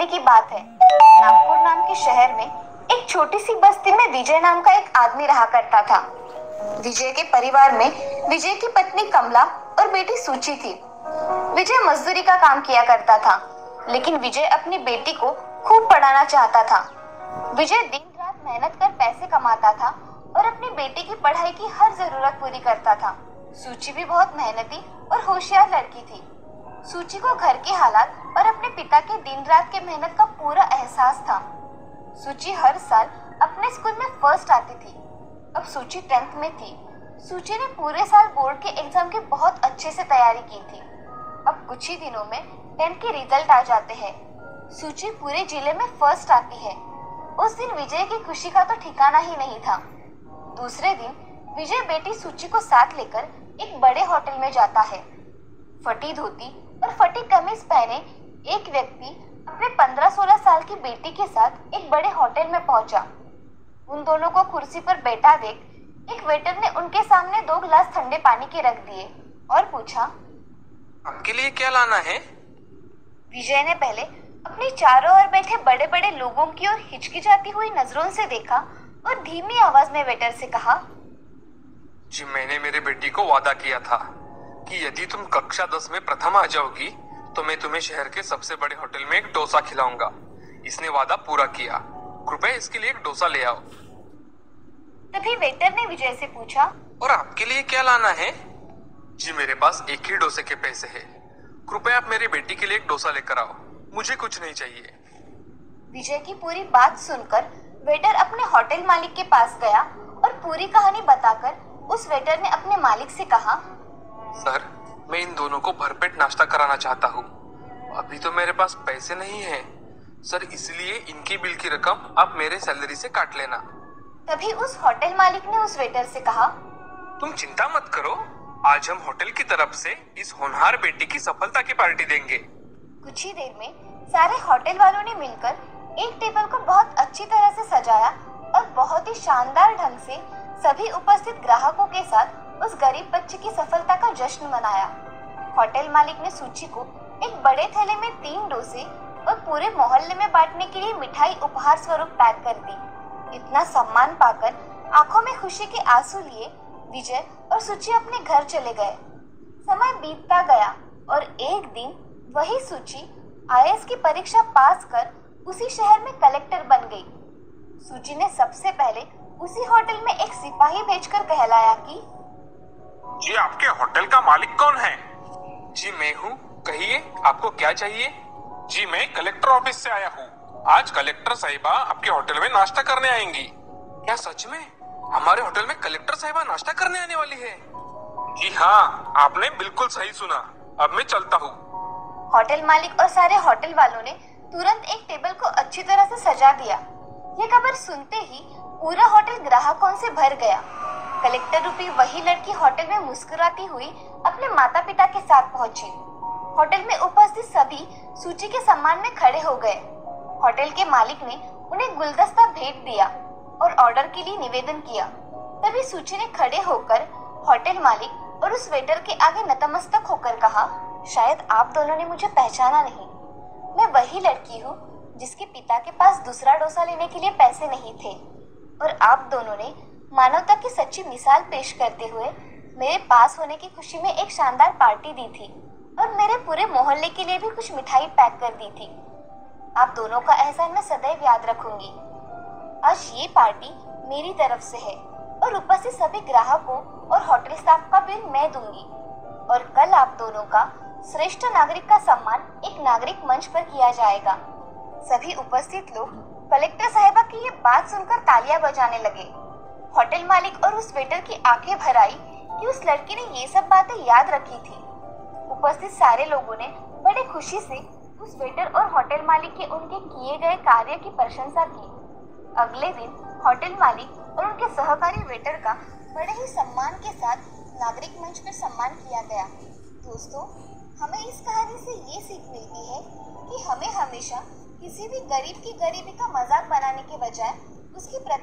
पहले की बात है। नागपुर नाम के शहर में एक छोटी सी बस्ती में विजय नाम का एक आदमी रहा करता था। विजय के परिवार में विजय की पत्नी कमला और बेटी सूची थी। विजय मजदूरी का काम किया करता था, लेकिन विजय अपनी बेटी को खूब पढ़ाना चाहता था। विजय दिन रात मेहनत कर पैसे कमाता था और अपनी बेटी की पढ़ाई की हर जरूरत पूरी करता था। सूची भी बहुत मेहनती और होशियार लड़की थी। सूची को घर के हालात और अपने पिता के दिन रात के मेहनत का पूरा एहसास था। सूची हर साल अपने स्कूल में फर्स्ट आती थी। अब सूची 10th में थी। सूची ने पूरे साल बोर्ड के एग्जाम की बहुत अच्छे से तैयारी की थी। अब कुछ ही दिनों में 10th के रिजल्ट आ जाते हैं। सूची पूरे जिले में फर्स्ट आती है। उस दिन विजय की खुशी का तो ठिकाना ही नहीं था। दूसरे दिन विजय बेटी सूची को साथ लेकर एक बड़े होटल में जाता है। फटी धोती और फटी कमीज पहने एक व्यक्ति अपने 15-16 साल की बेटी के साथ एक बड़े होटल में पहुंचा। उन दोनों को कुर्सी पर बैठा देख एक वेटर ने उनके सामने 2 गिलास ठंडे पानी के रख दिए और पूछा, आपके लिए क्या लाना है? विजय ने पहले अपने चारों ओर बैठे बड़े बड़े लोगों की ओर हिचकिचाती हुई नजरों से देखा और धीमी आवाज में वेटर से कहा, जी मैंने मेरे बेटी को वादा किया था कि यदि तुम कक्षा 10 में प्रथम आ जाओगी तो मैं तुम्हें शहर के सबसे बड़े होटल में एक डोसा खिलाऊंगा। इसने वादा पूरा किया। कृपया इसके लिए एक डोसा ले आओ। तभी वेटर ने विजय से पूछा, और आपके लिए क्या लाना है? जी मेरे पास एक ही डोसे के पैसे हैं। कृपया आप मेरी बेटी के लिए एक डोसा लेकर आओ। मुझे कुछ नहीं चाहिए। विजय की पूरी बात सुनकर वेटर अपने होटल मालिक के पास गया और पूरी कहानी बताकर उस वेटर ने अपने मालिक से कहा, सर मैं इन दोनों को भरपेट नाश्ता कराना चाहता हूँ। अभी तो मेरे पास पैसे नहीं है सर, इसलिए इनकी बिल की रकम आप मेरे सैलरी से काट लेना। तभी उस होटल मालिक ने उस वेटर से कहा, तुम चिंता मत करो, आज हम होटल की तरफ से इस होनहार बेटी की सफलता की पार्टी देंगे। कुछ ही देर में सारे होटल वालों ने मिलकर एक टेबल को बहुत अच्छी तरह से सजाया और बहुत ही शानदार ढंग से सभी उपस्थित ग्राहकों के साथ उस गरीब बच्चे की सफलता का जश्न मनाया। होटल मालिक ने सूची को एक बड़े थैले में 3 डोसे और पूरे मोहल्ले में बांटने के लिए मिठाई उपहार स्वरूप पैक कर दी। इतना सम्मान पाकर आंखों में खुशी के आंसू लिए विजय और सूची अपने घर चले गए। समय बीतता गया और एक दिन वही सूची IAS की परीक्षा पास कर उसी शहर में कलेक्टर बन गई। सूची ने सबसे पहले उसी होटल में एक सिपाही भेजकर कहलाया कि जी आपके होटल का मालिक कौन है? जी मैं हूँ, कहिए आपको क्या चाहिए? जी मैं कलेक्टर ऑफिस से आया हूँ। आज कलेक्टर साहिबा आपके होटल में नाश्ता करने आएंगी। क्या सच में? हमारे होटल में कलेक्टर साहिबा नाश्ता करने आने वाली है? जी हाँ, आपने बिल्कुल सही सुना। अब मैं चलता हूँ। होटल मालिक और सारे होटल वालों ने तुरंत एक टेबल को अच्छी तरह से सजा दिया। ये खबर सुनते ही पूरा होटल ग्राहकों से भर गया। कलेक्टर रूपी वही लड़की होटल में मुस्कुराती हुई अपने माता पिता के साथ पहुंची। होटल में उपस्थित सभी सूची के सम्मान में खड़े हो गए। होटल के मालिक ने उन्हें गुलदस्ता भेंट दिया और ऑर्डर के लिए निवेदन किया। तभी सूची ने खड़े होकर होटल मालिक और उस वेटर के आगे नतमस्तक होकर कहा, शायद आप दोनों ने मुझे पहचाना नहीं। मैं वही लड़की हूँ जिसके पिता के पास दूसरा डोसा लेने के लिए पैसे नहीं थे और आप दोनों ने मानवता की सच्ची मिसाल पेश करते हुए मेरे पास होने की खुशी में एक शानदार पार्टी दी थी और मेरे पूरे मोहल्ले के लिए भी कुछ मिठाई पैक कर दी थी। आप दोनों का एहसान मैं सदैव याद रखूंगी। आज ये पार्टी मेरी तरफ से है और उपस्थित सभी ग्राहकों और होटल स्टाफ का बिल मैं दूंगी और कल आप दोनों का श्रेष्ठ नागरिक का सम्मान एक नागरिक मंच पर किया जाएगा। सभी उपस्थित लोग कलेक्टर साहिबा की ये बात सुनकर तालियां बजाने लगे। होटल मालिक और उस वेटर की आंखें भर आई कि उस लड़की ने ये सब बातें याद रखी थी। उपस्थित सारे लोगों ने बड़े खुशी से उस वेटर और होटल मालिक के उनके किए गए कार्य की प्रशंसा की। अगले दिन होटल मालिक और उनके सहकारी वेटर का बड़े ही सम्मान के साथ नागरिक मंच पर सम्मान किया गया। दोस्तों, हमें इस कहानी से ये सीख मिलती है कि हमें हमेशा किसी भी गरीब की गरीबी का मजाक बनाने के बजाय उसकी प्रति